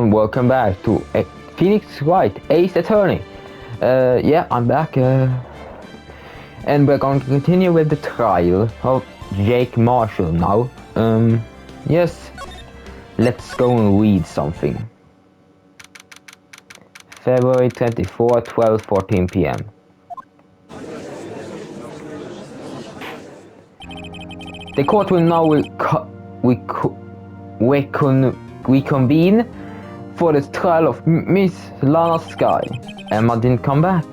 and welcome back to Phoenix Wright, Ace Attorney. Yeah, I'm back, and we're going to continue with the trial of Jake Marshall now. Yes, let's go and read something. February 24, 12:14 p.m. The court will now reconvene for the trial of Miss Lana Sky. Emma didn't come back.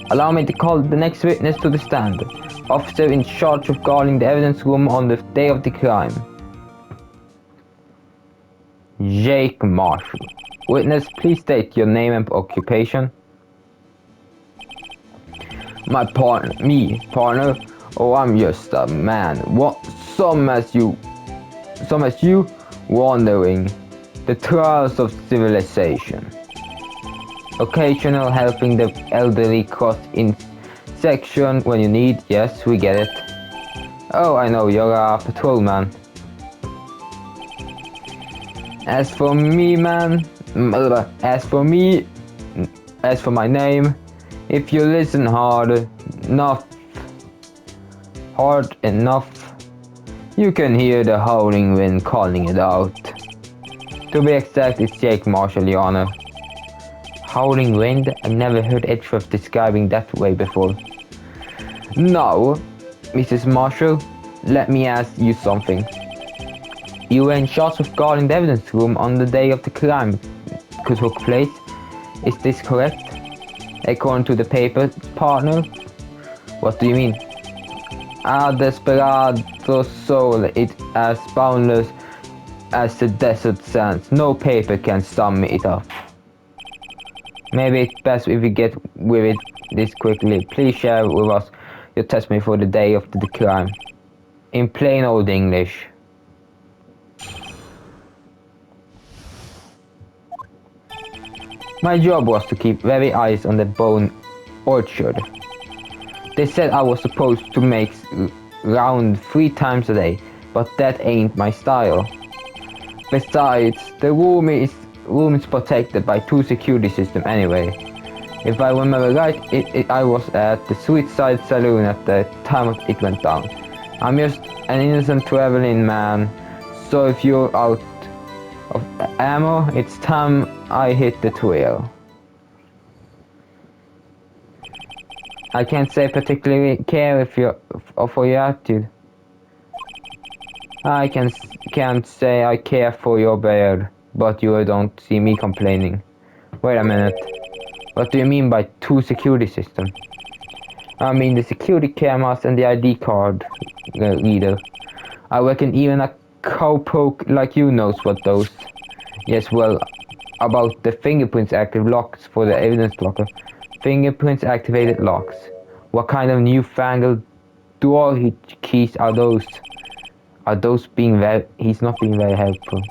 Allow me to call the next witness to the stand. Officer in charge of guarding the evidence room on the day of the crime. Jake Marshall. Witness, please state your name and occupation. My partner. Oh, I'm just a man. What? Some as you wandering the trials of civilization. Occasional helping the elderly cross in section when you need. Yes, we get it. Oh, I know, you're a patrolman. As for my name, if you listen hard enough, you can hear the howling wind calling it out. To be exact, it's Jake Marshall, Your Honor. Howling wind? I've never heard Edgeworth describing that way before. Now, Mrs. Marshall, let me ask you something. You were in charge of guarding the evidence room on the day of the crime took place. Is this correct? According to the paper, partner? What do you mean? A desperado soul, it as boundless as the desert sands. No paper can sum it up. Maybe it's best if we get with it this quickly. Please share with us your testimony for the day of the crime. In plain old English. My job was to keep very eyes on the bone orchard. They said I was supposed to make round 3 times a day, but that ain't my style. Besides, the room is protected by 2 security systems anyway. If I remember right, I was at the Sweetside Saloon at the time it went down. I'm just an innocent traveling man, so if you're out of ammo, it's time I hit the trail. I can't say particularly care for your attitude. I can't say I care for your beard, but you don't see me complaining. Wait a minute. What do you mean by 2 security systems? I mean the security cameras and the ID card reader. I reckon even a cowpoke like you knows what those. Yes, well, about the fingerprints active locks for the evidence locker. Fingerprints activated locks. What kind of newfangled door keys are those? He's not being very helpful.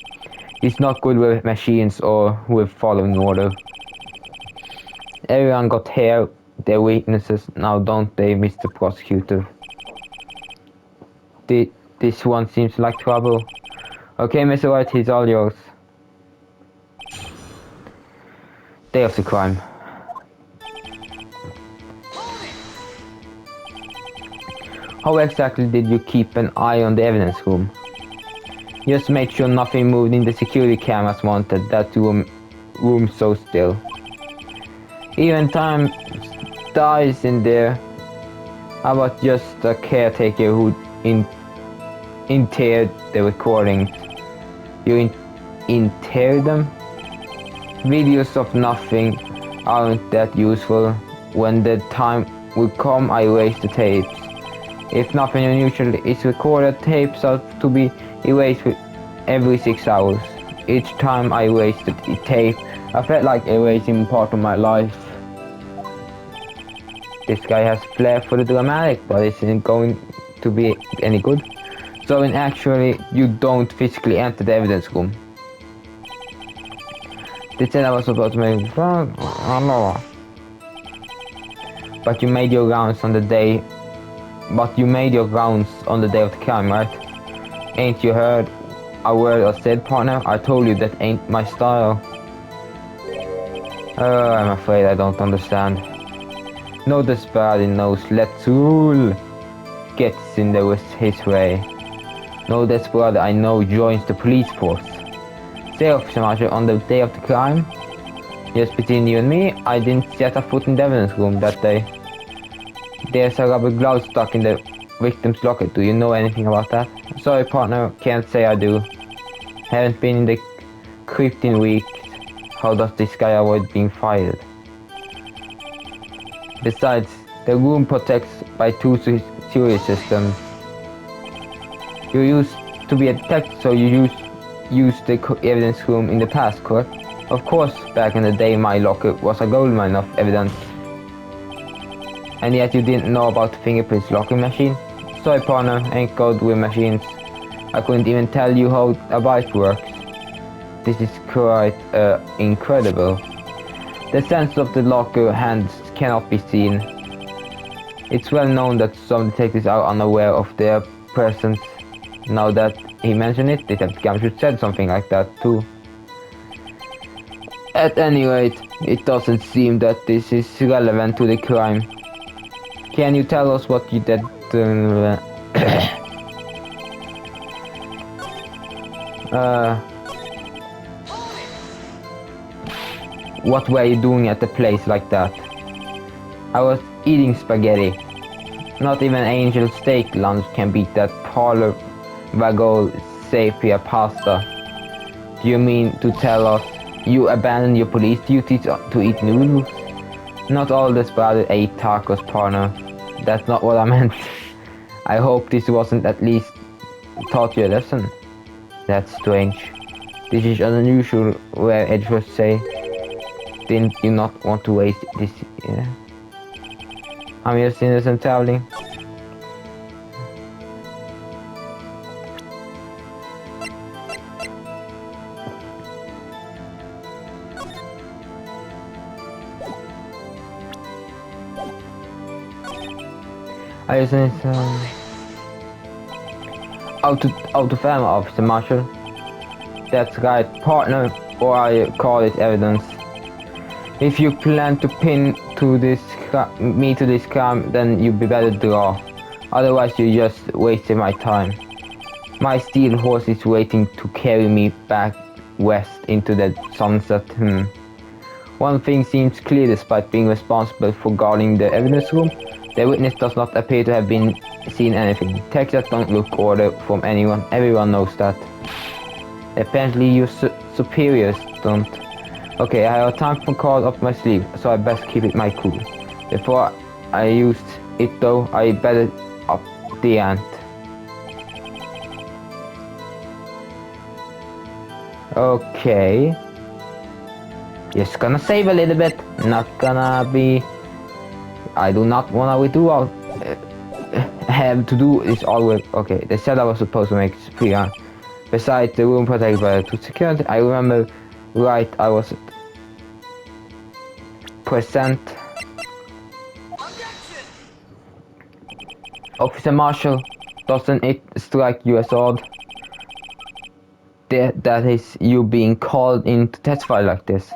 He's not good with machines or with following order. Everyone got here their weaknesses now, don't they, Mr. Prosecutor? This one seems like trouble. Okay, Mr. Wright, he's all yours. Day of the crime. How exactly did you keep an eye on the evidence room? Just make sure nothing moved in the security cameras wanted that room so still. Even time dies in there. I was just a caretaker who interred the recordings. You interred them? Videos of nothing aren't that useful. When the time will come, I erase the tapes. If nothing unusual is recorded, tapes are to be erased every 6 hours. Each time I erased the tape, I felt like erasing part of my life. This guy has flair for the dramatic, but isn't going to be any good. So actually, you don't physically enter the evidence room. They said I was supposed to make fun. But you made your rounds on the day of the crime, right? Ain't you heard a word I said, partner. I told you that ain't my style. I'm afraid I don't understand. No desperado knows let's rule. Gets in there with his way. No desperado I know joins the police force. Say, Officer Marshall, on the day of the crime, just between you and me, I didn't set a foot in the evidence room that day. There's a rubber glove stuck in the victim's locker. Do you know anything about that? Sorry, partner, can't say I do. Haven't been in the crypt in weeks. How does this guy avoid being fired? Besides, the room protects by two security systems. You used to be a detective, so you used the evidence room in the past, correct? Of course, back in the day my locker was a goldmine of evidence. And yet you didn't know about the fingerprints locking machine? Sorry, partner, ain't good with machines. I couldn't even tell you how a bike works. This is quite incredible. The sense of the locker hands cannot be seen. It's well known that some detectives are unaware of their presence. Now that he mentioned it, Detective Gumshoe said something like that too. At any rate, it doesn't seem that this is relevant to the crime. Can you tell us what you did? What were you doing at a place like that? I was eating spaghetti. Not even Angel Steak lunch can beat that Parlor Vago Sapia pasta. Do you mean to tell us you abandoned your police duties to eat noodles? Not all desperado ate tacos, partner. That's not what I meant. I hope this wasn't at least taught you a lesson. That's strange. This is unusual, where Edgeworth say. Didn't you not want to waste this? Yeah. I'm just innocent traveling. I just need out to family, Officer Marshall. That's right, partner, or I call it evidence. If you plan to pin me to this crime, then you'd be better draw. Otherwise, you're just wasting my time. My steel horse is waiting to carry me back west into the sunset. One thing seems clear despite being responsible for guarding the evidence room. The witness does not appear to have seen anything. Texas don't look order from anyone. Everyone knows that. Apparently your superiors don't. Okay, I have a time for card up my sleeve, so I best keep it my cool. Before I used it though, I better up the ant. Okay. Just gonna save a little bit. Not gonna be... I do not wanna do all... have to do this all with... Okay, they said I was supposed to make free. Besides the room protected by two security, I remember right, I was present. Officer Marshall, doesn't it strike you as odd that is you being called in to testify like this?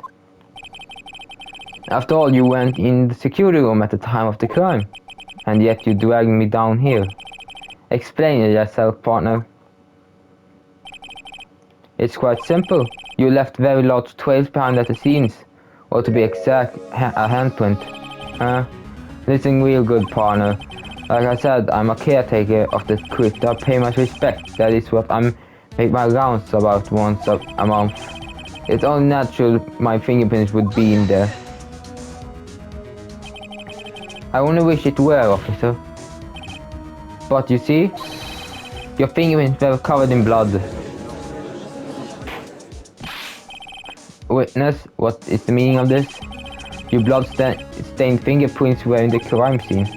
After all, you went in the security room at the time of the crime, and yet you dragged me down here. Explain it yourself, partner. It's quite simple. You left very large trails behind at the scenes, or to be exact, a handprint. Listen real good, partner. Like I said, I'm a caretaker of the crypt. I pay my respect. That is what I'm make my rounds about once a month. It's only natural my fingerprints would be in there. I only wish it were, officer. But you see, your fingerprints were covered in blood. Witness, what is the meaning of this? Your blood-stained fingerprints were in the crime scene.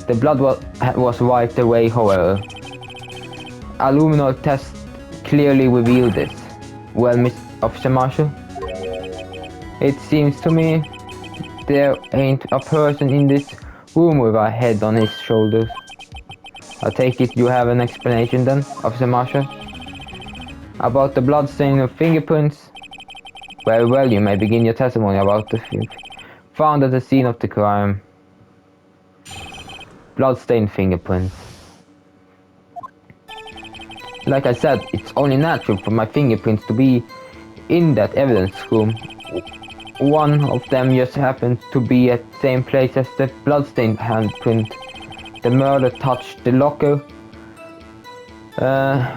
The blood was wiped away, however. A luminol test clearly revealed this. Well, Miss Officer Marshall? It seems to me there ain't a person in this room with a head on his shoulders. I take it you have an explanation then, Officer Marshall? About the bloodstain of fingerprints? Very well, you may begin your testimony about the found at the scene of the crime. Bloodstained fingerprints. Like I said, it's only natural for my fingerprints to be in that evidence room. One of them just happened to be at the same place as the bloodstained handprint. The murder touched the locker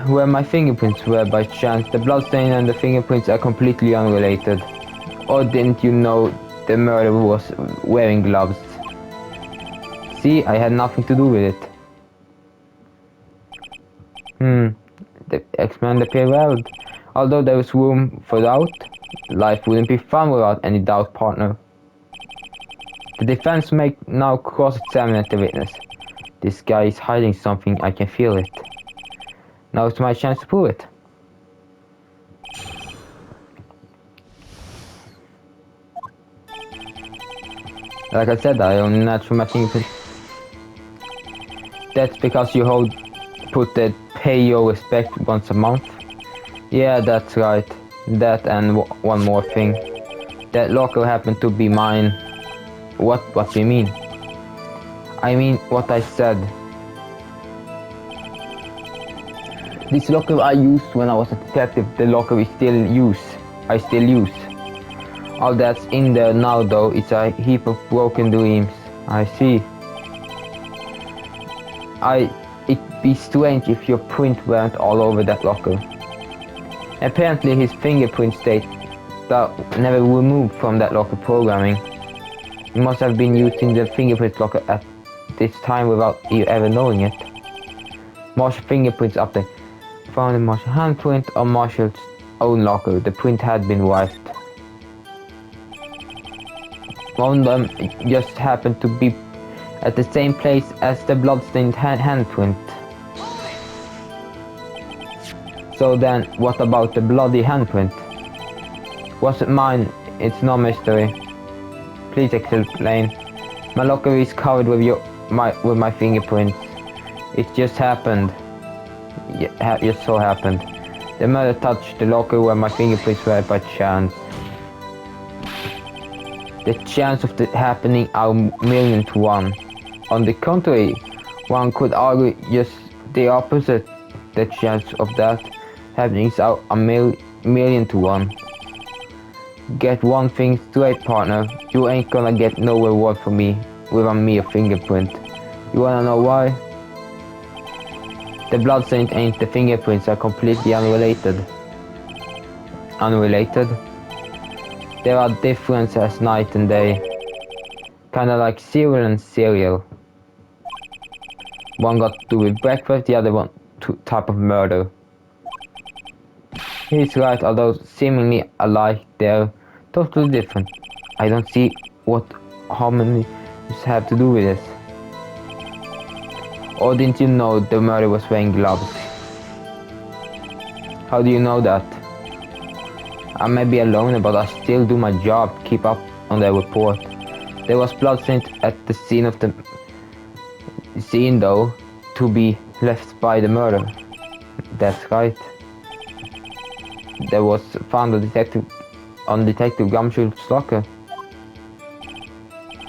where my fingerprints were by chance. The bloodstain and the fingerprints are completely unrelated. Or didn't you know the murderer was wearing gloves? See, I had nothing to do with it. The X-Men appear well. Although there is room for doubt, life wouldn't be fun without any doubt, partner. The defense may now cross-examine the witness. This guy is hiding something, I can feel it. Now it's my chance to prove it. Like I said, I only natural my fingerprint. That's because you put the pay your respect once a month. Yeah, that's right. That and one more thing. That locker happened to be mine. What do you mean? I mean what I said. This locker I used when I was a detective, the locker I still use. All that's in there now though, it's a heap of broken dreams. I see. It'd be strange if your print weren't all over that locker. Apparently his fingerprint state that never removed from that locker programming. It must have been used in the fingerprint locker at this time without you ever knowing it. Marshall fingerprints up there. Found a Marshall handprint on Marshall's own locker. The print had been wiped. One of them just happened to be at the same place as the bloodstained handprint. So then, what about the bloody handprint? Was it mine? It's no mystery. Please explain. My locker is covered with my fingerprints. It just happened. Yeah, just so happened. The murder touched the locker where my fingerprints were by chance. The chance of that happening are 1,000,000 to 1. On the contrary, one could argue just the opposite. The chance of that happening is a 1,000,000 to 1. Get one thing straight, partner. You ain't gonna get no reward from me with a mere fingerprint. You wanna know why? The bloodstain and the fingerprints are completely unrelated. Unrelated? There are differences as night and day. Kinda like cereal and cereal. One got to do with breakfast, the other one type of murder. He's right, although seemingly alike, they're totally different. I don't see what harmony have to do with this. Or didn't you know the murderer was wearing gloves? How do you know that? I may be a loner, but I still do my job, keep up on the report. There was bloodstains at the scene of the scene though, to be left by the murder. That's right. There was found on Detective Gumshoe's locker.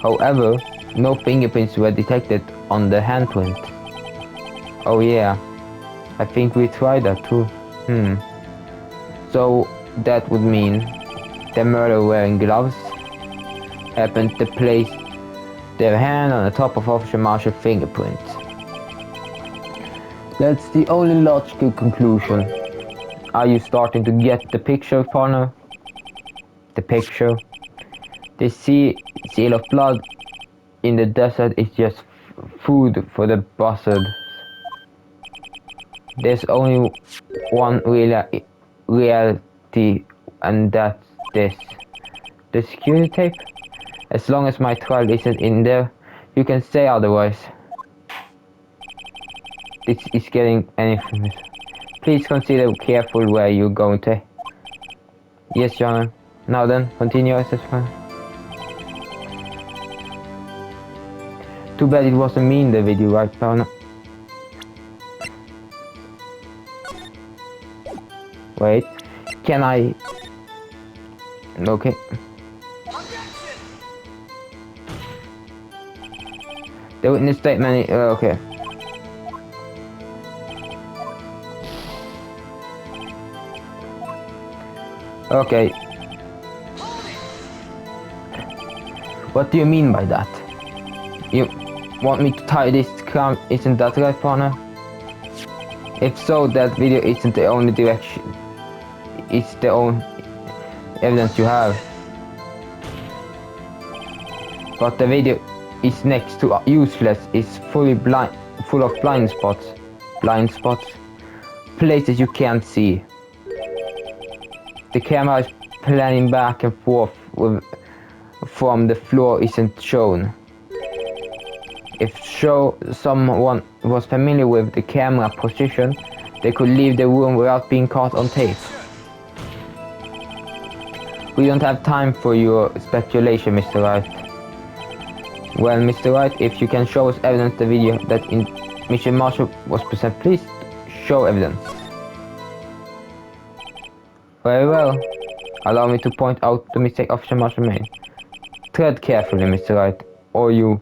However, no fingerprints were detected on the handprint. Oh yeah, I think we tried that too. So that would mean the murderer wearing gloves happened to place their hand on the top of Officer Marshall's fingerprint. That's the only logical conclusion. Are you starting to get the picture, partner? The picture? The seal of blood in the desert is just food for the buzzards. There's only one reality, and that's this. The security tape? As long as my trial isn't in there, you can say otherwise. This is getting anything. Please consider careful where you're going to. Yes, Your Honor. Now then, continue as fine. Too bad it wasn't me in the video, right, partner? Wait, can I? Okay. The witness statement. Okay. Okay. What do you mean by that? You want me to tie this crime? Isn't that right, partner? If so, that video isn't the only direction. It's the only evidence you have. But the video is next to useless. It's full of blind spots. Places you can't see. The camera is planning back and forth from the floor isn't shown. If someone was familiar with the camera position, they could leave the room without being caught on tape. We don't have time for your speculation, Mr. Wright. Well, Mr. Wright, if you can show us evidence the video that in Mission Marshall was present, please show evidence. Very well. Allow me to point out the mistake Officer Marshall made. Tread carefully, Mr. Wright, or you...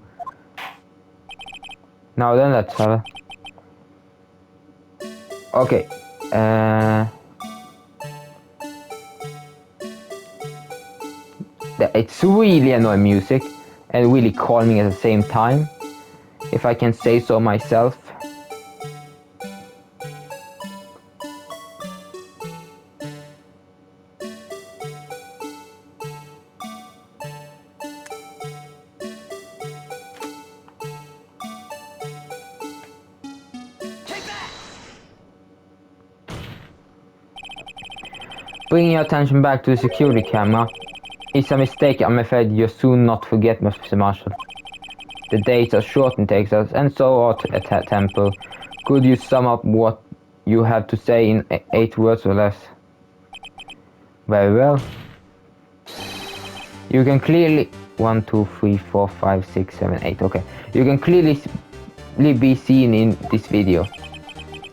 Now then, let's have it. Okay. It's really annoying music and really calming at the same time, if I can say so myself. Bringing your attention back to the security camera is a mistake I'm afraid you'll soon not forget, Mr. Marshall. The days are short in Texas, and so are at Temple. Could you sum up what you have to say in 8 words or less? Very well. You can clearly... 1, 2, 3, 4, 5, 6, 7, 8. Okay. You can clearly be seen in this video.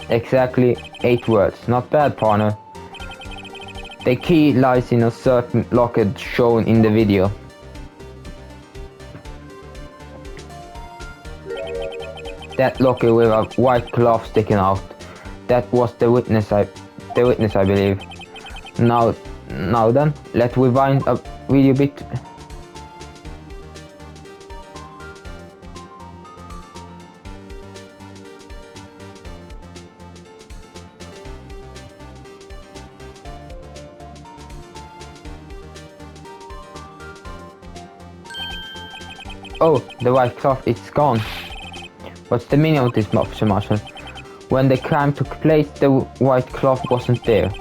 Exactly 8 words. Not bad, partner. The key lies in a certain locket shown in the video. That locker with a white cloth sticking out. That was the witness, I believe. Now then, let's rewind a video bit. Oh, the white cloth is gone. What's the meaning of this, Officer Marshall? When the crime took place, the white cloth wasn't there.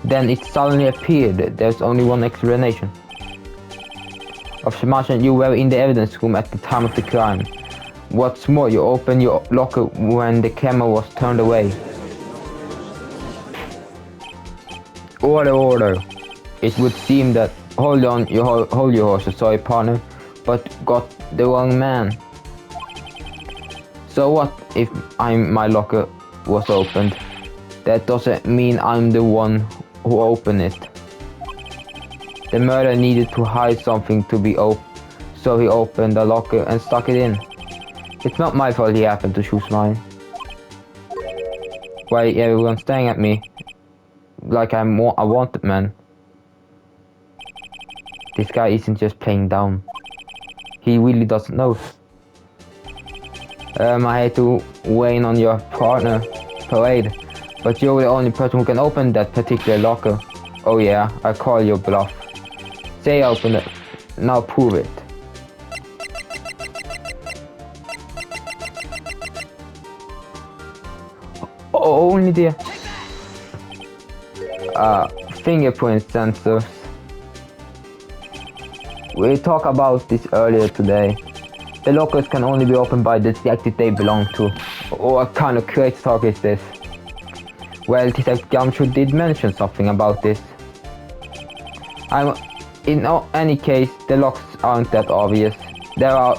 Then it suddenly appeared. There's only one explanation. Officer Marshall, you were in the evidence room at the time of the crime. What's more, you opened your locker when the camera was turned away. Order. It would seem that... Hold your horses, sorry, partner. But got the wrong man. So what if my locker was opened? That doesn't mean I'm the one who opened it. The murderer needed to hide something to be open, so he opened the locker and stuck it in. It's not my fault he happened to choose mine. Why everyone's staring at me like I'm a wanted man? This guy isn't just playing dumb. He really doesn't know. I hate to weigh on your partner, Parade, but you're the only person who can open that particular locker. Oh yeah, I call your bluff. Say open it. Now prove it. Oh, only the fingerprint sensors. We talked about this earlier today. The lockers can only be opened by the detective they belong to. What kind of crazy talk is this? Well, Detective Gumshoe did mention something about this. In any case, the locks aren't that obvious. There are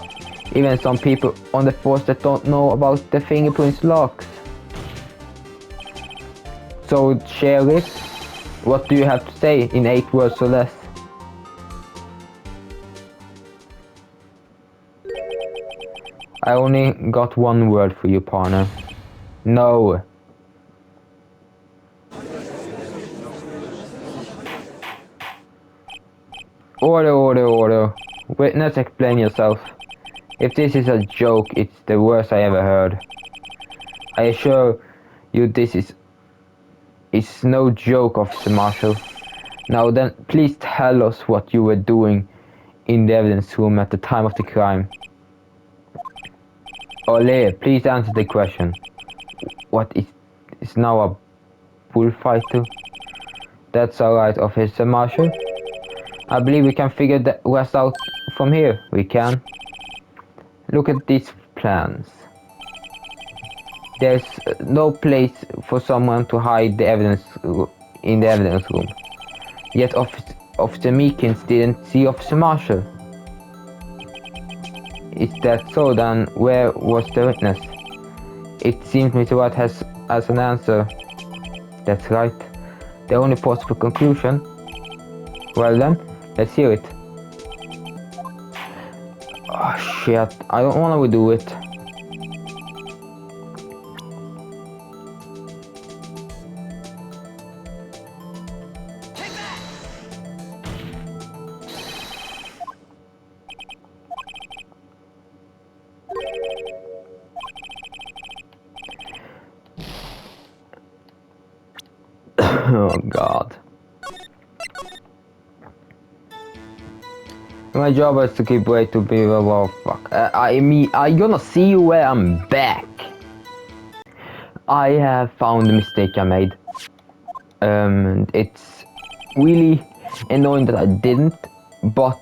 even some people on the force that don't know about the fingerprints locks. So, Sheriff, What do you have to say in 8 words or less? I only got 1 word for you, partner. No. Order. Witness, explain yourself. If this is a joke, it's the worst I ever heard. I assure you this is no joke, Officer Marshall. Now then, please tell us what you were doing in the evidence room at the time of the crime. Ole, please answer the question. What is now a bullfighter? That's alright, Officer Marshall. I believe we can figure the rest out from here. We can. Look at these plans. There's no place for someone to hide the evidence in the evidence room. Yet Officer Meekins didn't see Officer Marshall. Is that so? Then where was the witness? It seems Mr. Wright has an answer. That's right. The only possible conclusion. Well then, let's hear it. Oh shit, I don't wanna redo it. Oh god. My job is to keep wait to be well, fuck. I'm gonna see you when I'm back. I have found the mistake I made. It's really annoying that I didn't, but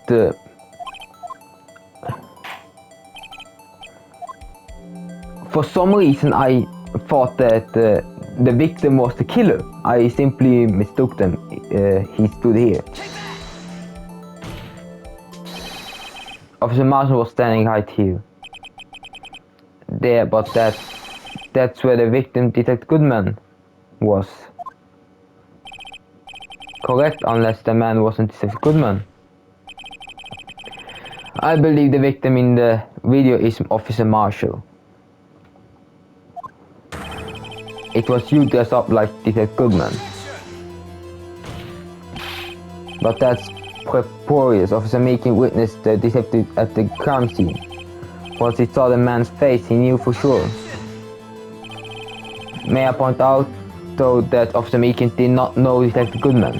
for some reason I thought that the victim was the killer. I simply mistook them. He stood here. Officer Marshall was standing right here. There, but that's where the victim, Detective Goodman, was. Correct, unless the man wasn't Detective Goodman. I believe the victim in the video is Officer Marshall. It was you dressed up like Detective Goodman. But that's preposterous. Officer Meekin witnessed the detective at the crime scene. Once he saw the man's face, he knew for sure. May I point out, though, that Officer Meekin did not know Detective Goodman.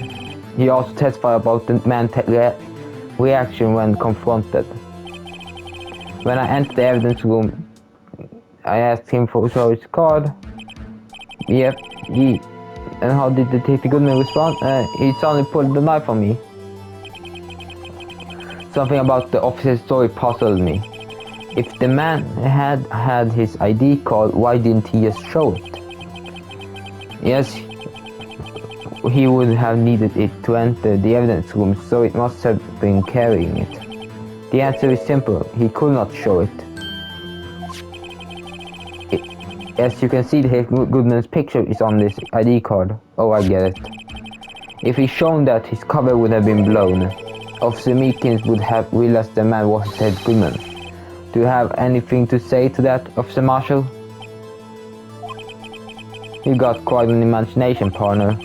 He also testified about the man's reaction when confronted. When I entered the evidence room, I asked him for his card. Yep, and how did Detective Goodman respond? He suddenly pulled the knife on me. Something about the officer's story puzzled me. If the man had his ID card, why didn't he just show it? Yes, he would have needed it to enter the evidence room, so it must have been carrying it. The answer is simple. He could not show it. As you can see, Goodman's picture is on this ID card. Oh, I get it. If he'd shown that, his cover would have been blown. Officer Meekins would have realized the man was Ted Goodman. Do you have anything to say to that, Officer Marshall? You got quite an imagination, partner.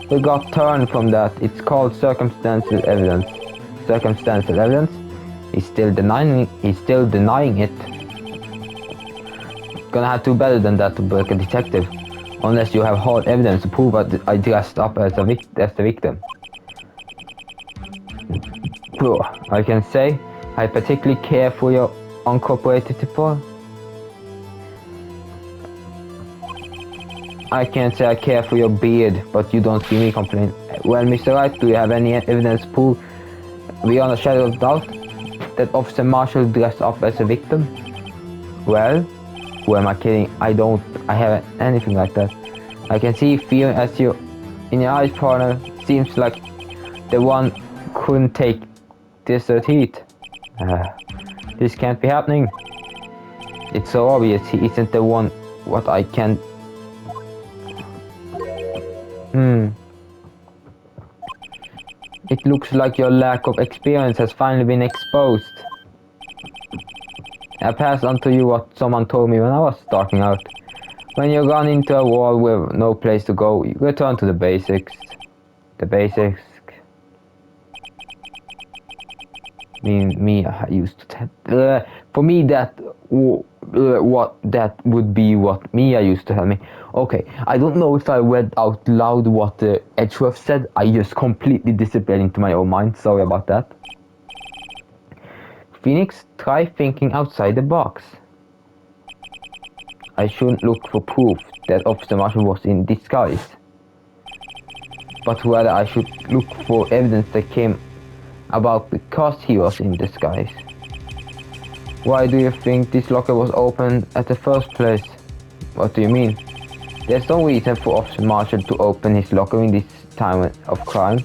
We got turned from that. It's called circumstantial evidence. Circumstantial evidence? He's still denying it. Gonna have to do better than that to break a detective. Unless you have hard evidence to prove that I dressed up as the victim. I can say I particularly care for your uncooperative people. I can't say I care for your beard, but you don't see me complain. Well, Mr. Wright, do you have any evidence to prove beyond a shadow of doubt that Officer Marshall dressed up as a victim? Well, who am I kidding? I haven't anything like that. I can see fear in your eyes, partner. Seems like the one couldn't take desert heat. This can't be happening. It's so obvious he isn't the one. What I can... It looks like your lack of experience has finally been exposed. I pass on to you what someone told me when I was starting out. When you run into a wall with no place to go, you return to the basics. The basics. I used to tell. For me, that what that would be what Mia used to tell me. Okay, I don't know if I read out loud what Edgeworth said. I just completely disappeared into my own mind. Sorry about that. Phoenix, try thinking outside the box. I shouldn't look for proof that Officer Marshall was in disguise, but rather I should look for evidence that came about because he was in disguise. Why do you think this locker was opened at the first place? What do you mean? There's no reason for Officer Marshall to open his locker in this time of crime.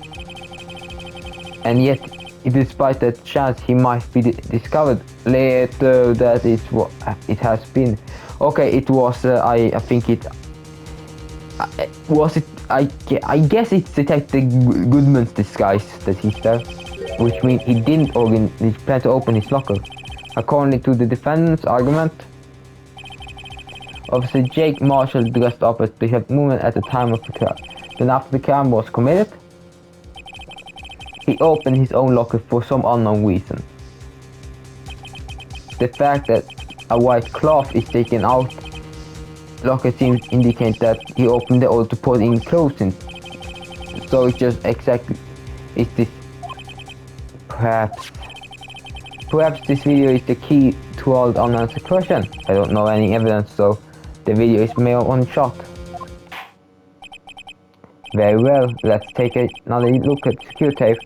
And yet, despite that chance, he might be discovered later that it's what it has been. Okay, it was, I think it... was it... I guess it's Detective Goodman's disguise that he's there. Which means he didn't plan to open his locker. According to the defendant's argument, Officer Jake Marshall dressed up as Bishop Moon at the time of the crime. Then after the crime was committed, he opened his own locker for some unknown reason. The fact that a white cloth is taken out locker seems to indicate that he opened the old to put in clothes in. So it's just exactly... is this... Perhaps this video is the key to all the unanswered questions. I don't know any evidence, so the video is mere one shot. Very well, let's take another look at secure tape.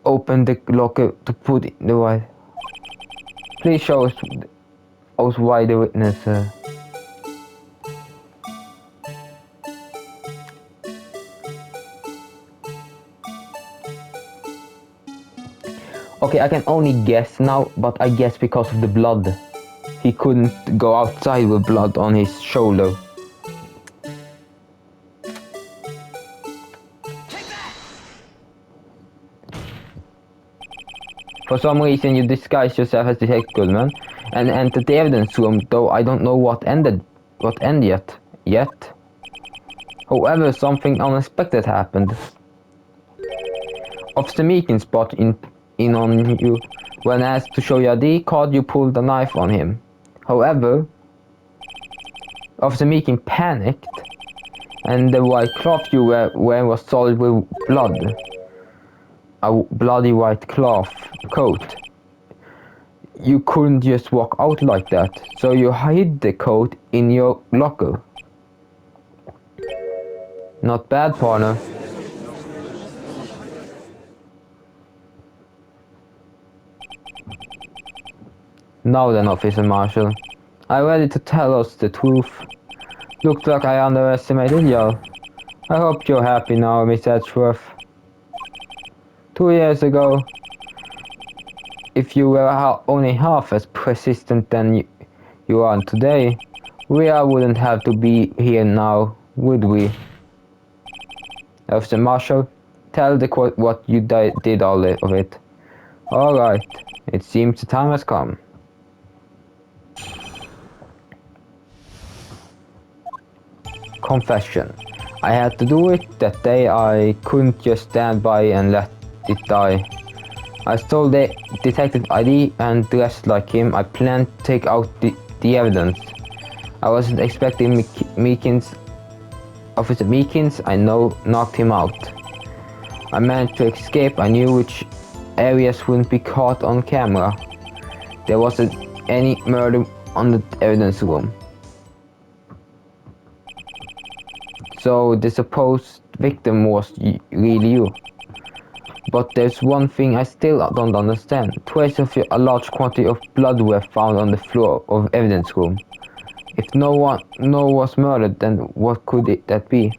Open the locker to put in the white. Please show us why the witness. Okay, I can only guess now, but I guess because of the blood. He couldn't go outside with blood on his shoulder. For some reason you disguised yourself as Detective Goodman and entered the evidence room, though I don't know what end yet. However, something unexpected happened. Officer Meekins brought in on you. When asked to show your ID card, you pulled a knife on him. However, Officer Meekins panicked, and the white cloth you were wearing was soiled with blood. A bloody white cloth coat. You couldn't just walk out like that, so you hid the coat in your locker. Not bad, partner. Now then, Officer Marshall, are you ready to tell us the truth? Looks like I underestimated you. I hope you're happy now, Miss Edgeworth. 2 years ago, if you were only half as persistent than you are today, we wouldn't have to be here now, would we? Officer Marshall, tell the court what you did all of it. Alright, it seems the time has come. Confession. I had to do it that day. I couldn't just stand by and let it die. I stole the detective ID and dressed like him. I planned to take out the evidence. I wasn't expecting Meekins. Officer Meekins, I know, knocked him out. I managed to escape. I knew which areas wouldn't be caught on camera. There wasn't any murder on the evidence room. So the supposed victim was really you. But there's one thing I still don't understand. Traces of a large quantity of blood were found on the floor of evidence room. If no one was murdered, then what could that be?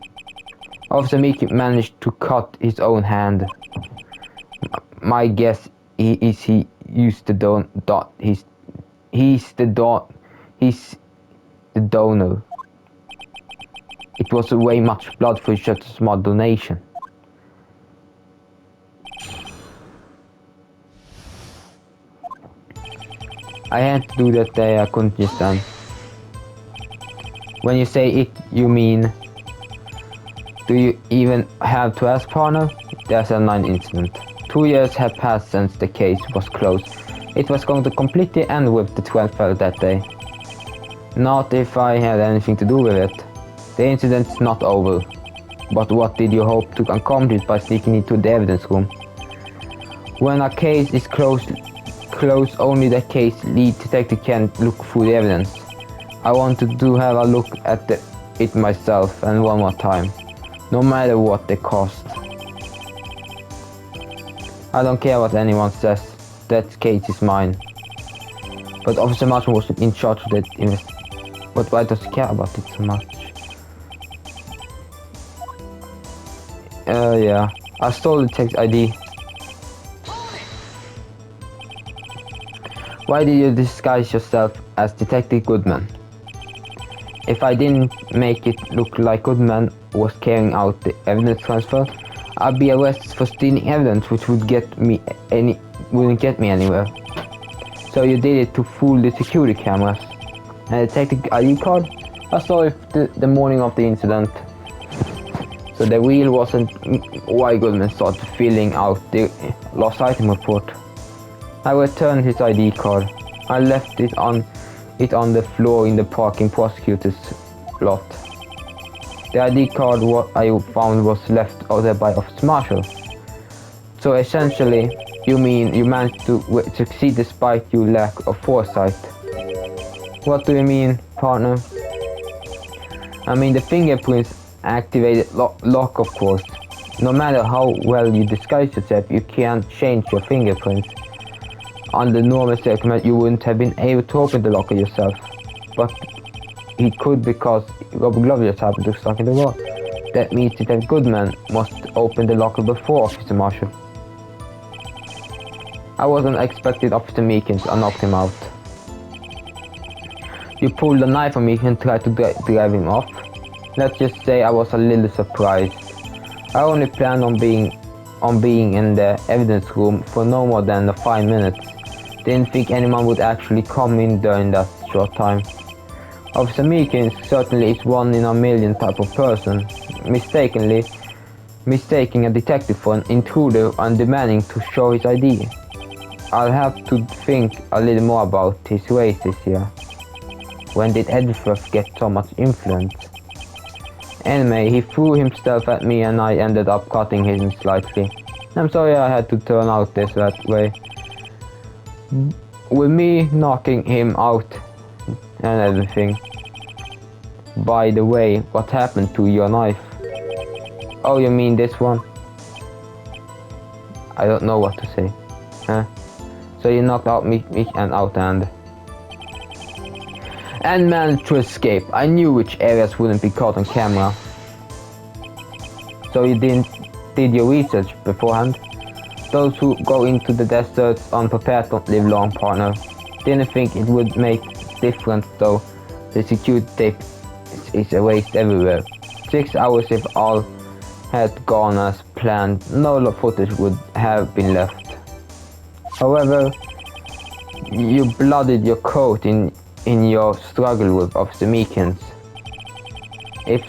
Officer Mickey managed to cut his own hand. My guess is he used the he's the donor. It was way much blood for such a small donation. I had to do that day, I couldn't just stand. When you say it, you mean... Do you even have to ask, partner? There's a 9 incident. 2 years have passed since the case was closed. It was going to completely end with the 12th fellow that day. Not if I had anything to do with it. The incident's not over. But what did you hope to accomplish by sneaking into the evidence room? When a case is closed, only the case lead detective can look through the evidence. I wanted to have a look at it myself, and one more time. No matter what the cost. I don't care what anyone says. That case is mine. But Officer Martin was in charge of that But why does he care about it so much? Yeah. I stole the text ID. Why did you disguise yourself as Detective Goodman? If I didn't make it look like Goodman was carrying out the evidence transfer, I'd be arrested for stealing evidence, which wouldn't get me anywhere. So you did it to fool the security cameras. And Detective ID card? I saw it the morning of the incident. So the wheel wasn't why Goodman started filling out the lost item report. I returned his ID card. I left it on the floor in the parking prosecutor's lot. The ID card what I found was left out there by Officer Marshall. So essentially, you mean you managed to succeed despite your lack of foresight. What do you mean, partner? I mean the fingerprints activated lock, of course. No matter how well you disguise yourself, you can't change your fingerprints. Under normal circumstances, you wouldn't have been able to open the locker yourself. But he could because Robert Glover just happened to stuck in the wall. That means that Goodman must open the locker before Officer Marshall. I wasn't expecting Officer Meekins. I knocked him out. You pulled a knife on me and tried to drive him off. Let's just say I was a little surprised. I only planned on being in the evidence room for no more than 5 minutes. Didn't think anyone would actually come in during that short time. Officer Meekins certainly is 1 in a million type of person, mistaking a detective for an intruder and demanding to show his ID. I'll have to think a little more about his race this year. When did Edgeworth get so much influence? Anyway, he threw himself at me and I ended up cutting him slightly. I'm sorry I had to turn out this that way. With me knocking him out and everything. By the way, what happened to your knife? Oh, you mean this one? I don't know what to say. Huh? So you knocked out me and out and managed to escape. I knew which areas wouldn't be caught on camera. So you did your research beforehand? Those who go into the deserts unprepared don't live long, partner. Didn't think it would make difference though. The security tape is erased everywhere. 6 hours if all had gone as planned, no footage would have been left. However, you bloodied your coat in your struggle with Officer Meekins. If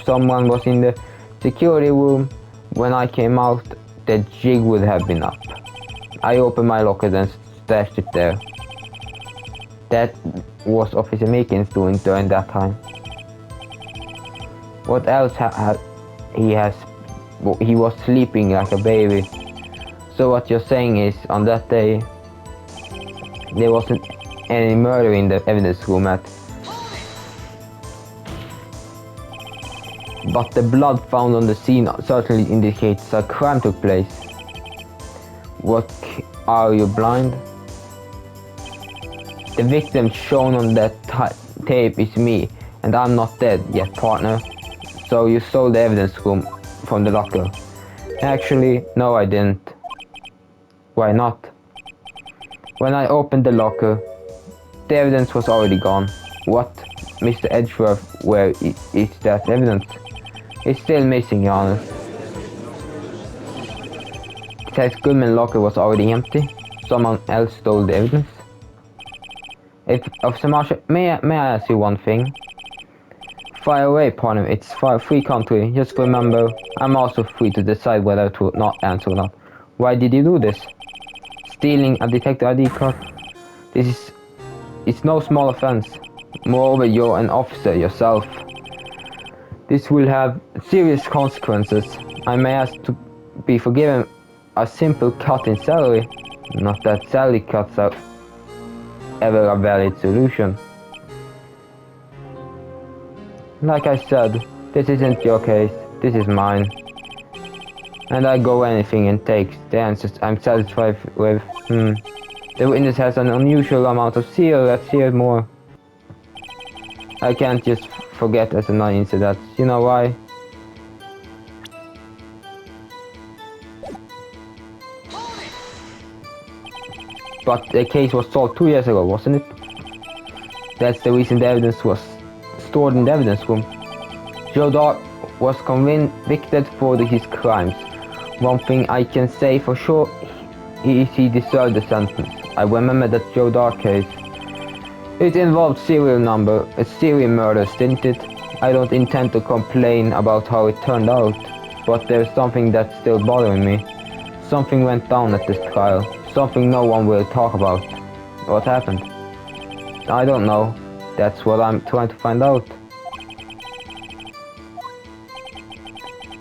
someone was in the security room when I came out, the jig would have been up. I opened my locker and stashed it there. That was Officer Meekins doing during that time. What else he was sleeping like a baby. So what you're saying is, on that day, there wasn't any murder in the evidence room but the blood found on the scene certainly indicates a crime took place. What, are you blind? The victim shown on that tape is me, and I'm not dead yet, partner. So you stole the evidence room from the locker. Actually, no I didn't. Why not? When I opened the locker, the evidence was already gone. What? Mr. Edgeworth, where is that evidence? It's still missing, Your Honor. Detective Goodman's locker was already empty. Someone else stole the evidence. If Officer Marshall, may I ask you one thing? Fire away, partner. It's free country. Just remember, I'm also free to decide whether to not answer or not. Why did you do this? Stealing a detective ID card? It's no small offense. Moreover, you're an officer yourself. This will have serious consequences. I may ask to be forgiven a simple cut in salary. Not that salary cuts are ever a valid solution. Like I said, this isn't your case, this is mine. And I go anything it takes. The answers I'm satisfied with. The witness has an unusual amount of zeal. Let's hear more. I can't just forget SN9 incidents. You know why? But the case was solved 2 years ago, wasn't it? That's the reason the evidence was stored in the evidence room. Joe Dark was convicted for his crimes. One thing I can say for sure is he deserved the sentence. I remember that Joe Dark case. It involved serial murders, didn't it? I don't intend to complain about how it turned out, but there's something that's still bothering me. Something went down at this trial. Something no one will talk about. What happened? I don't know. That's what I'm trying to find out.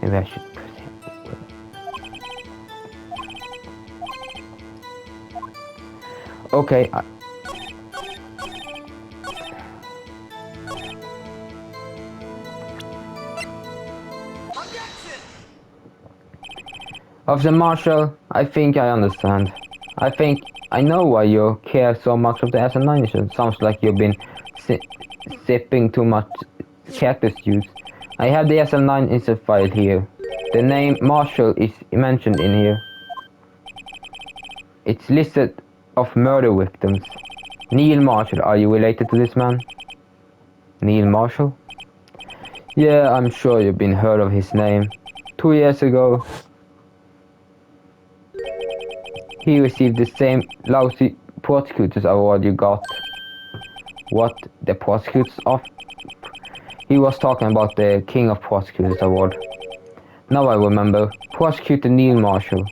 Maybe I should proceed. Okay. Officer Marshall, I think I understand. I think I know why you care so much of the SN9 issue. Sounds like you've been sipping too much cactus juice. I have the SN9 incident file here. The name Marshall is mentioned in here. It's listed of murder victims. Neil Marshall, are you related to this man? Neil Marshall? Yeah, I'm sure you've been heard of his name. 2 years ago, he received the same lousy prosecutor's award you got. What? The prosecutor's of? He was talking about the King of Prosecutors award. Now I remember. Prosecutor Neil Marshall.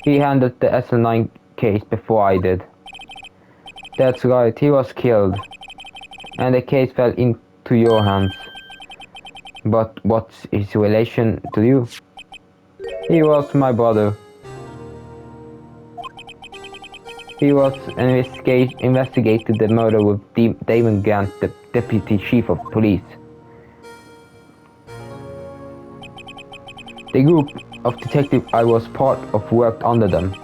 He handled the SL9 case before I did. That's right, he was killed. And the case fell into your hands. But what's his relation to you? He was my brother. He was investigated the murder with Damon Grant, the deputy chief of police. The group of detectives I was part of worked under them.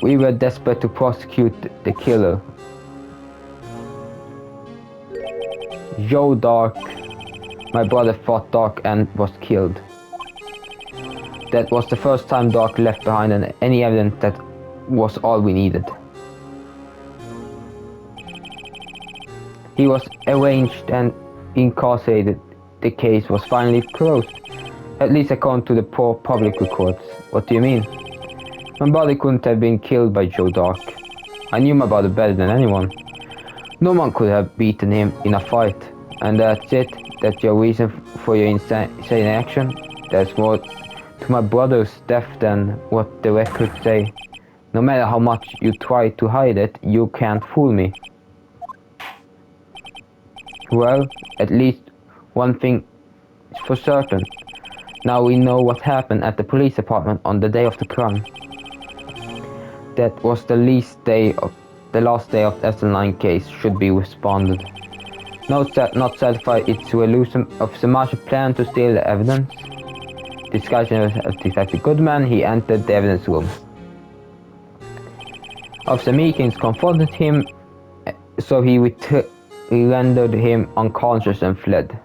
We were desperate to prosecute the killer. Joe Dark, my brother fought Dark and was killed. That was the first time Dark left behind any evidence that was all we needed. He was arraigned and incarcerated. The case was finally closed, at least according to the poor public records. What do you mean? My brother couldn't have been killed by Joe Dark. I knew my brother better than anyone. No one could have beaten him in a fight. And that's it? That's your reason for your insane action? There's more to my brother's death than what the records say. No matter how much you try to hide it, you can't fool me. Well, at least one thing is for certain. Now we know what happened at the police department on the day of the crime. That was the last day of the SL9 case should be responded. Not satisfied its resolution of the Marshall plan to steal the evidence. Disguising as Detective Goodman, he entered the evidence room. Officer Meekins confronted him, so he rendered him unconscious and fled.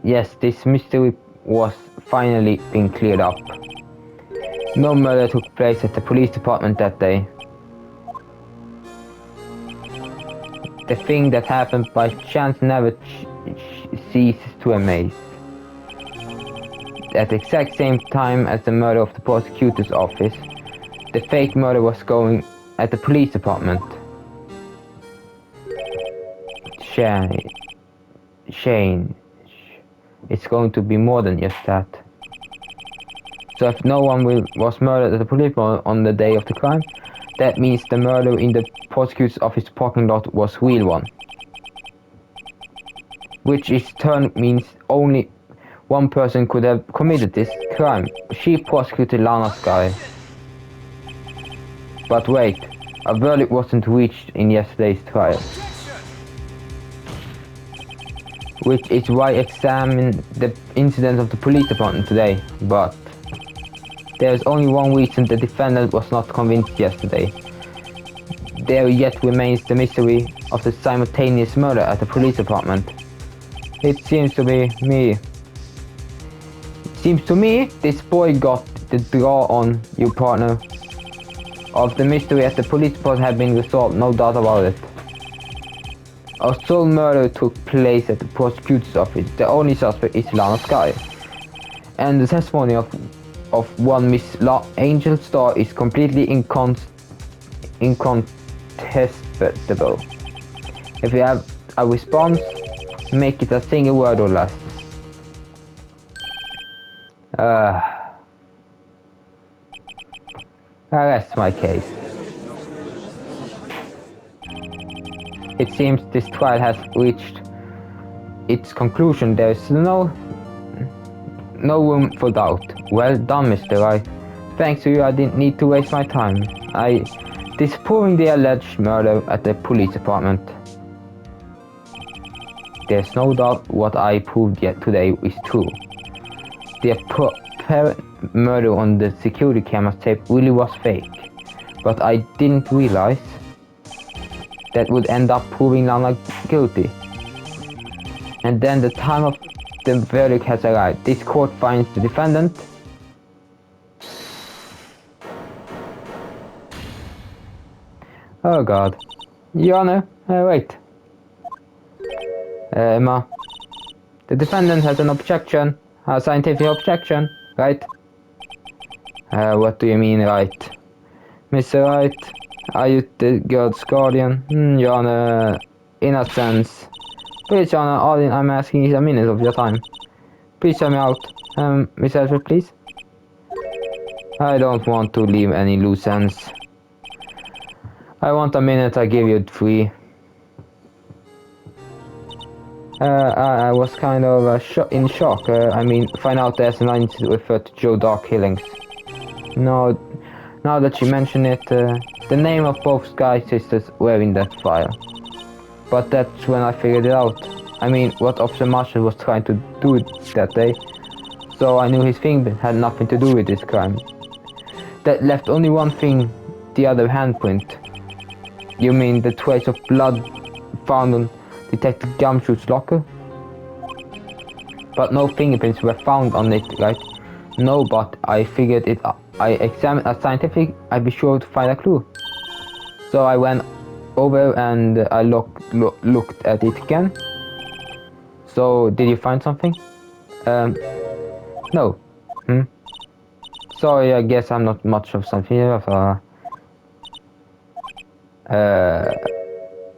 Yes, this mystery was finally being cleared up. No murder took place at the police department that day. The thing that happened by chance never ceases to amaze. At the exact same time as the murder of the prosecutor's office, the fake murder was going at the police department. Shane. It's going to be more than just that. So if no one was murdered at the police on the day of the crime, that means the murder in the prosecutor's office parking lot was real one. Which in turn means only one person could have committed this crime. She prosecuted Lana's guy. But wait, a verdict wasn't reached in yesterday's trial. Which is why I examined the incident of the police department today, but there is only one reason the defendant was not convinced yesterday. There yet remains the mystery of the simultaneous murder at the police department. It seems to me, this boy got the draw on you, partner. Of the mystery at the police department had been resolved, no doubt about it. A sole murder took place at the prosecutor's office. The only suspect is Lana Sky. And the testimony of one Miss Angel Star is completely incontestable. If you have a response, make it a single word or less. That's my case. It seems this trial has reached its conclusion. There is no room for doubt. Well done, Mr. Wright. Thanks to you, I didn't need to waste my time. Disproving the alleged murder at the police department. There's no doubt what I proved yet today is true. The apparent murder on the security camera tape really was fake. But I didn't realize that would end up proving Lana guilty. And then the time of the verdict has arrived. This court finds the defendant Oh god. Your Honor, wait. Emma. The defendant has an objection. A scientific objection, right? What do you mean, right? Mr. Wright, are you the girl's guardian? Your Honor, in a sense. Please, Your Honor, all I'm asking is a minute of your time. Please tell me out. Miss Alfred, please. I don't want to leave any loose ends. I want a minute, I give you 3. I was kind of in shock. I mean, find out there's an incident referred to Joe Dark killings. No, now that you mention it, the name of both Sky sisters were in that file. But that's when I figured it out. I mean, what Officer Marshall was trying to do that day. So I knew his finger had nothing to do with this crime. That left only one thing, the other handprint. You mean the trace of blood found on Detective Gumshoe's locker? But no fingerprints were found on it, right? No, but I figured it. I examined a scientific. I'd be sure to find a clue. So I went over and I looked at it again. So did you find something? No. Sorry, I guess I'm not much of something of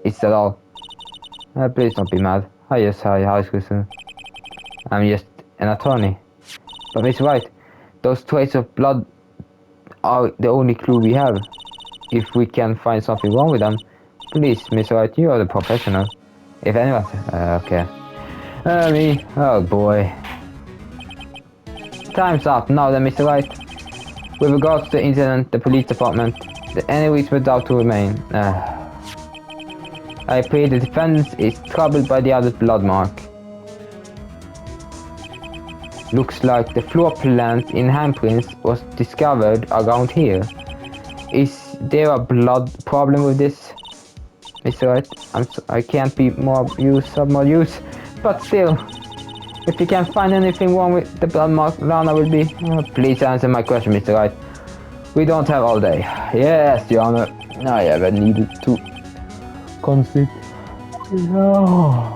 is that all? Please don't be mad. Hi, high school student. I'm just an attorney. But Miss Wright, those traces of blood are the only clue we have. If we can find something wrong with them, please, Miss Wright, you are the professional. If anyone, okay. Me, oh boy. Time's up now then, Mr. Wright. With regards to the incident, the police department, any reasonable doubt to remain. I pray the defendant is troubled by the other blood mark. Looks like the floor plant in handprints was discovered around here. Is there a blood problem with this? Mr. Wright, I can't be more use, but still, if you can find anything wrong with the blood mark, Lana will be. Please answer my question, Mr. Wright. We don't have all day. Yes, Your Honor. I haven't needed to consider. No.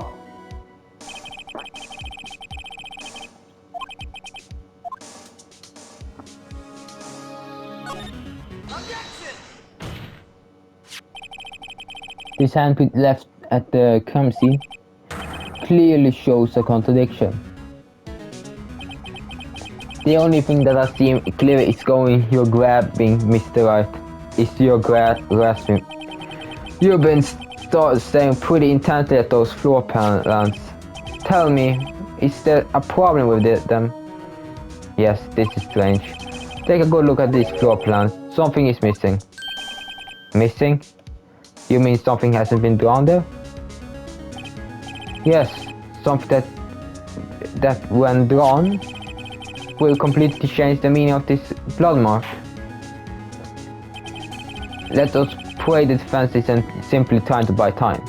His handprint left at the crime scene clearly shows a contradiction. The only thing that I see clear is you're grabbing Mr. Wright. Is your grasping. You've been staring pretty intently at those floor plans. Tell me, is there a problem with them? Yes, this is strange. Take a good look at these floor plans. Something is missing. Missing? You mean something hasn't been drawn there? Yes, something that when drawn will completely change the meaning of this blood mark. Let us pray the defenses and simply trying to buy time.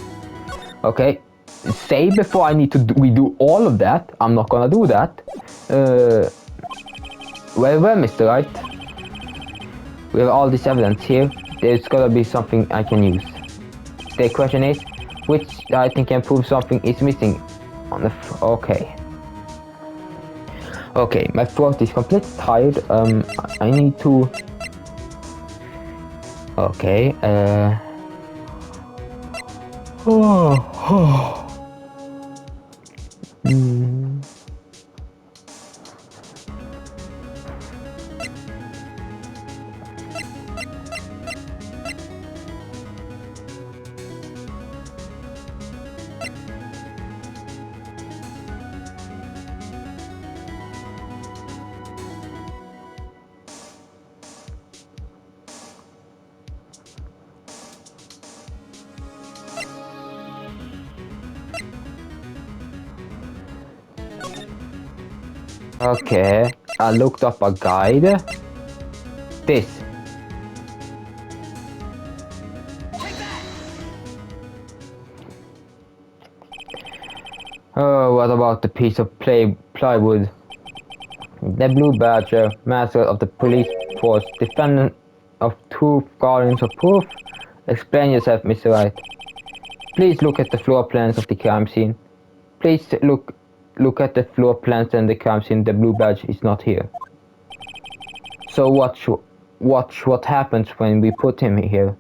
Okay, say before I need to redo all of that. I'm not gonna do that. Well, Mr. Wright. We have all this evidence here. There's gotta be something I can use. The question is, which I think can prove something is missing on the okay. Okay, my throat is completely tired. I need to. Okay. Okay, I looked up a guide. This. Oh, what about the piece of plywood? The Blue Badger, master of the police force, defendant of truth, guardians of proof. Explain yourself, Mr. Wright. Please look at the floor plans of the crime scene. Please look at the floor plans and the crime scene. The Blue Badge is not here. So watch what happens when we put him here.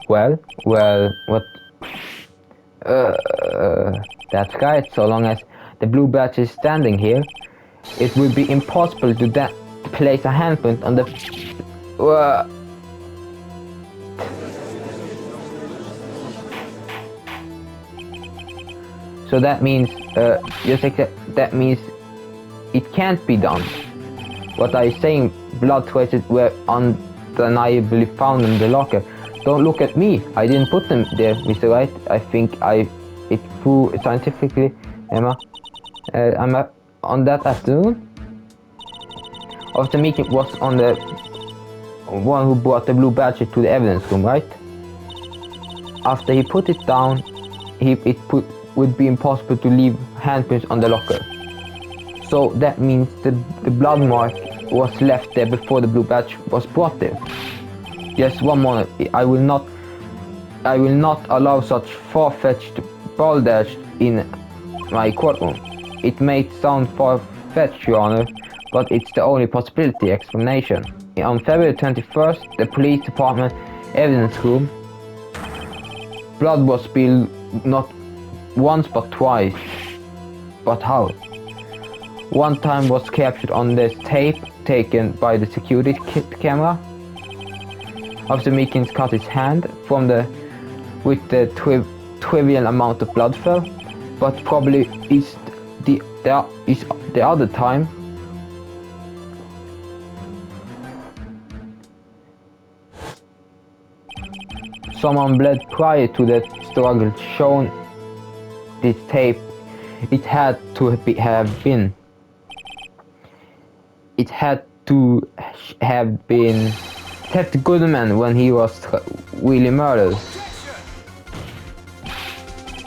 Well, what? That's right. So long as the Blue Badge is standing here, it will be impossible to place a handprint on the. So that means, that means it can't be done. What I'm saying, blood traces were undeniably found in the locker. Don't look at me. I didn't put them there, Mr. Wright. I think it proved scientifically, Emma. On that afternoon, Officer Meekin was on the one who brought the Blue Badge to the evidence room, right? After he put it down, would be impossible to leave handprints on the locker. So that means the blood mark was left there before the Blue Badge was brought there. Just one moment. I will not allow such far-fetched balderdash in my courtroom. It may sound far-fetched, Your Honor, but it's the only explanation. On February 21st, the police department evidence room, blood was spilled not once but twice. But how? One time was captured on this tape taken by the security camera. Officer Meekins cut his hand with the trivial amount of blood fell, but probably is the other time. Someone bled prior to the struggle shown this tape. It had to have been Ted Goodman when he was really murdered.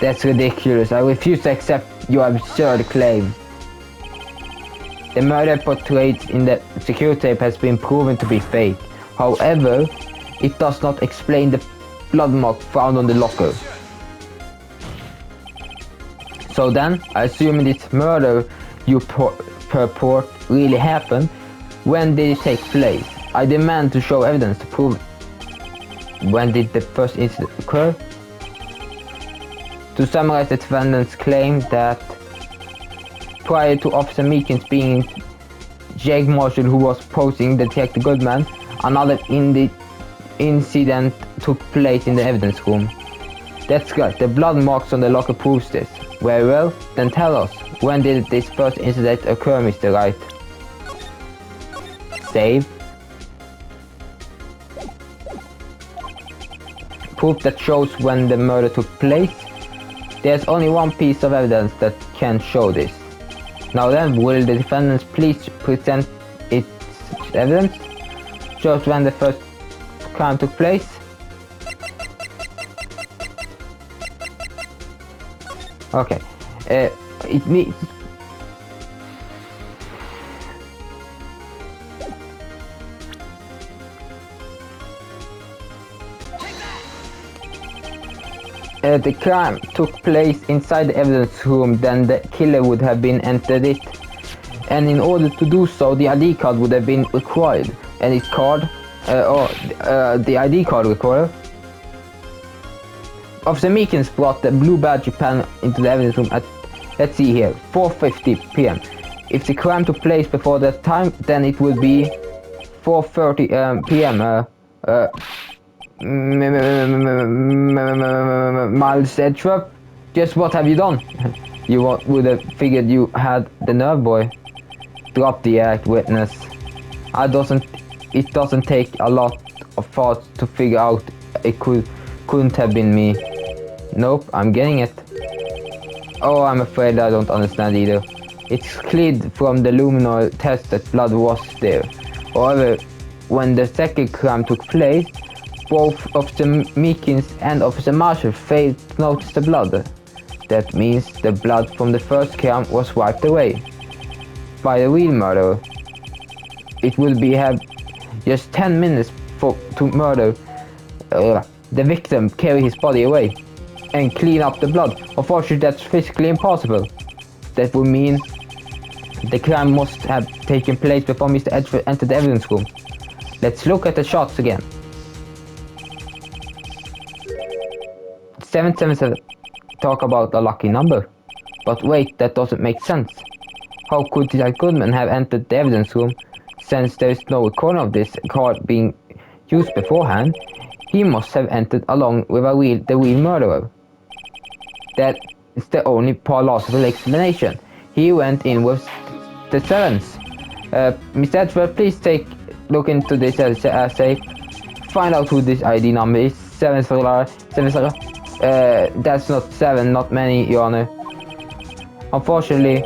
That's ridiculous. I refuse to accept your absurd claim. The murder portrayed in the security tape has been proven to be fake. However, it does not explain the blood mark found on the locker. So then, I assume this murder you purport really happened. When did it take place? I demand to show evidence to prove when did the first incident occur. To summarize, the defendants claim that prior to Officer Meekins being Jake Marshall, who was posing Detective Goodman, another incident took place in the evidence room. That's good. The blood marks on the locker proves this. Very well, then tell us, when did this first incident occur, Mr. Wright? Save. Proof that shows when the murder took place. There's only one piece of evidence that can show this. Now then, will the defendants please present its evidence? Shows when the first crime took place. Okay. It needs... the crime took place inside the evidence room, then the killer would have been entered it. And in order to do so, the ID card would have been required. And its card, the ID card recorder. Officer Meekins brought the blue badge pen into the evidence room at, let's see here, 4:50 p.m. If the crime took place before that time, then it would be 4:30 p.m. Miles Edgeworth, just what have you done? You would have figured you had the nerve, boy. Drop the act, witness. It doesn't take a lot of thought to figure out it couldn't have been me. Nope, I'm getting it. Oh, I'm afraid I don't understand either. It's clear from the luminol test that blood was there. However, when the second crime took place, both Officer Meekins and Officer Marshall failed to notice the blood. That means the blood from the first crime was wiped away by the real murderer. It will be have just 10 minutes to murder the victim, carry his body away, and clean up the blood. Unfortunately, that's physically impossible. That would mean the crime must have taken place before Mr. Edgeworth entered the evidence room. Let's look at the shots again. 777. Talk about a lucky number. But wait, that doesn't make sense. How could Detective Goodman have entered the evidence room since there is no recording of this card being used beforehand? He must have entered along with the real murderer. That is the only plausible explanation. He went in with the sevens. Mr. Edgeworth, please take look into this essay. Find out who this ID number is. 7 that's not 7, not many, Your Honor. Unfortunately,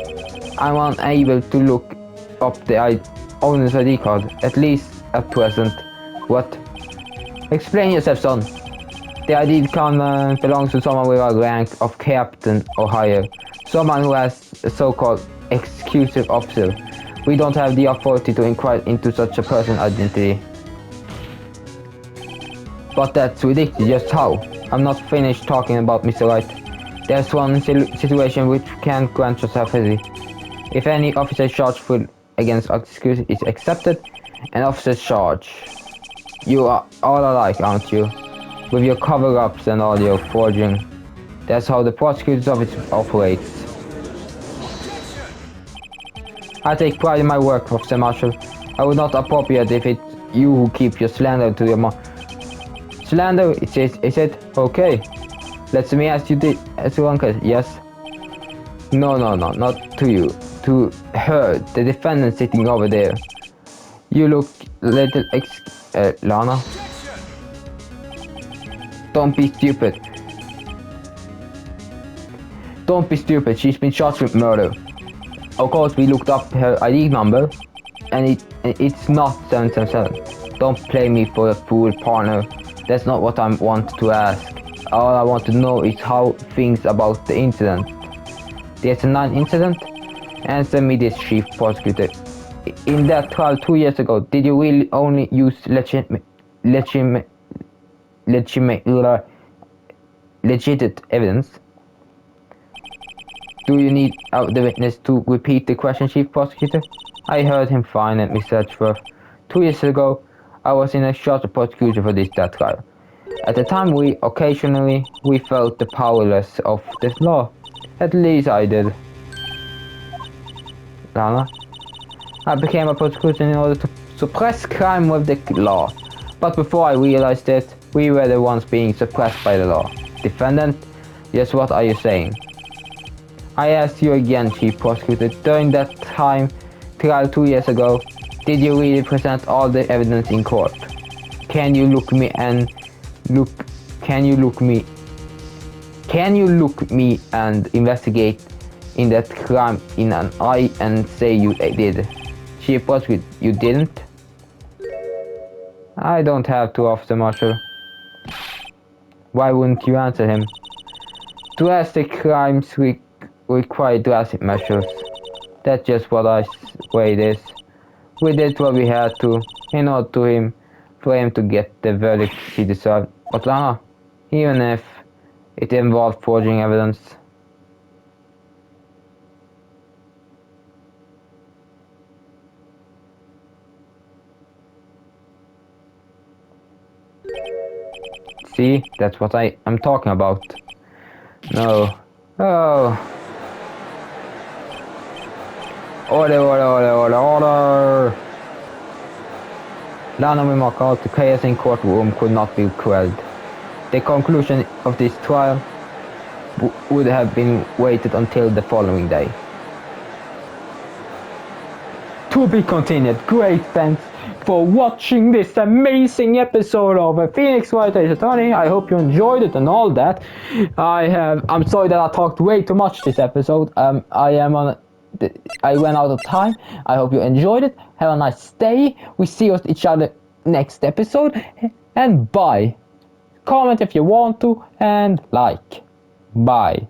I'm unable to look up the owner's ID card, at least at present. What? Explain yourself, son. The ID card belongs to someone with a rank of captain or higher. Someone who has a so-called executive officer. We don't have the authority to inquire into such a person's identity. But that's ridiculous. Just how? I'm not finished talking about Mr. Wright. There's one situation which can't grant yourself easy. If any officer charged against execution is accepted, an officer's charge. You are all alike, aren't you? With your cover-ups and all your forging. That's how the prosecutor's office operates. I take pride in my work, Officer Marshall. I would not appropriate if it's you who keep your slander to your mouth. Slander, is it? Okay. Let me ask you this, yes? No, not to you. To her, the defendant sitting over there. You look little Lana? Don't be stupid. Don't be stupid, she's been charged with murder. Of course, we looked up her ID number, and it's not 777. Don't play me for a fool, partner. That's not what I want to ask. All I want to know is how things about the incident. There's a 9 incident? Answer me this, Chief Prosecutor. In that trial 2 years ago, did you really only use legitimate evidence? Do you need the witness to repeat the question, Chief Prosecutor? I heard him fine, Mr. Edgeworth. 2 years ago, I was in a short prosecution for that trial. At the time we felt the powerless of this law. At least I did. Lana? I became a prosecutor in order to suppress crime with the law. But before I realized it, we were the ones being suppressed by the law. Defendant, just what are you saying? I asked you again, Chief Prosecutor, during that trial 2 years ago, did you really present all the evidence in court? Can you look me and investigate in that crime in an eye and say you did? Chief Prosecutor, you didn't? I don't have to, Officer Marshall. Why wouldn't you answer him? Drastic crimes require drastic measures. That's just what way it is. We did what we had to in order for him to get the verdict he deserved. But Lana, even if it involved forging evidence. See, that's what I'm talking about. No. Oh. Order. Lana remarked out the chaos in courtroom could not be quelled. The conclusion of this trial would have been waited until the following day. To be continued. Great thanks for watching this amazing episode of Phoenix Wright Ace Attorney. I hope you enjoyed it and all that. I'm sorry that I talked way too much this episode. I went out of time. I hope you enjoyed it. Have a nice day. We see each other next episode. And bye. Comment if you want to and like. Bye.